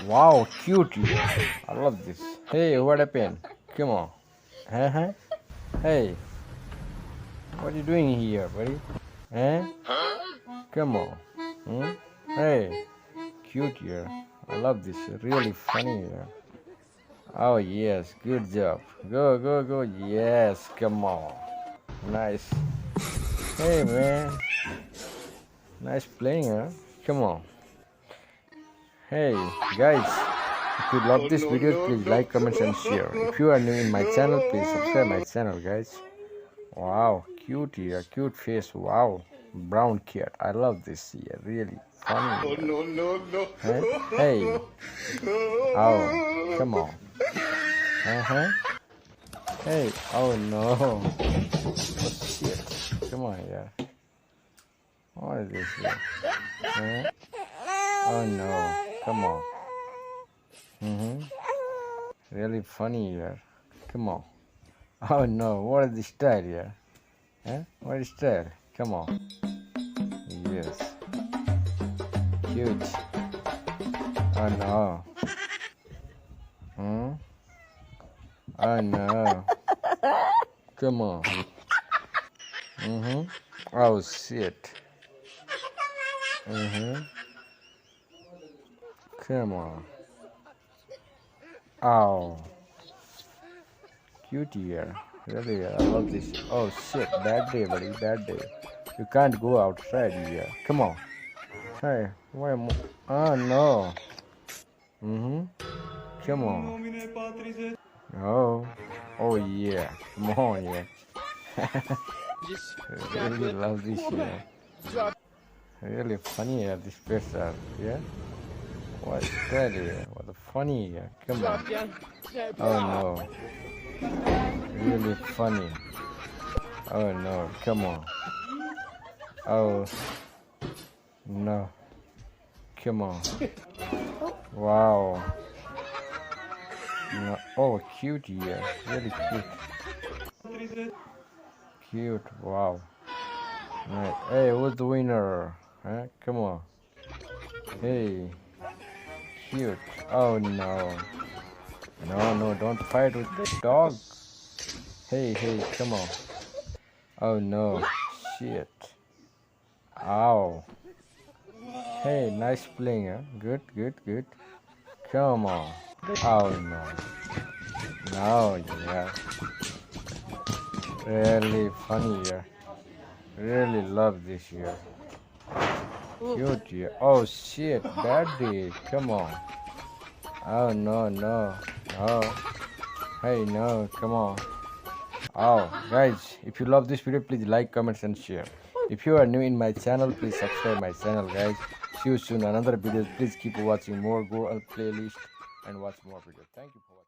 Wow, cute you. I love this. Hey, what happened? Come on. Huh? Hey, what are you doing here, buddy? Huh? Come on. Hmm? Hey, cute here. I love this. Really funny here. Oh yes, good job. Go. Yes, come on. Nice. Hey man, nice playing, huh? Come on. Hey guys, if you love this video, please like, comment, and share. If you are new in my channel, please subscribe my channel, guys. Wow, cute here, cute face. Wow, brown cat. I love this here. Really funny. Here. Huh? Hey. Oh, come on. Hey. Oh no. Oh shit. Come on here. What is this here? Huh? Oh no. Come on. Really funny here. Come on. Oh no. What is the style here? Huh? What is style? Come on. Yes. Cute. Oh no. Hmm? Oh no. Come on. Oh shit. Come on. Oh. Cute here. Really, I love this. Oh shit. Bad day, buddy. Bad day. You can't go outside here. Come on. Hey, why am Oh no. Come on. Oh. Oh yeah. Come on, yeah. Really love this here. Really funny here, this person. Yeah. What's that here? What a funny here. Come on. Oh no. Really funny. Oh no. Come on. Oh no. Come on. Wow. No. Oh, cute here. Really cute. Cute. Wow. Right. Hey, who's the winner? Huh? Come on. Hey. Cute. Oh no. No, don't fight with the dog. Hey, come on. Oh no. Shit. Ow. Hey, nice playing, huh? Good. Come on. Oh no. No, yeah. Really funny, yeah. Really love this year. Cute year. Oh shit, bad day. Come on. Oh no. Hey no, come on. Oh guys, if you love this video, please like, comments, and share. If you are new in my channel, please subscribe my channel, guys. See you soon another video. Please keep watching more. Go on playlist and watch more videos. Thank you for watching.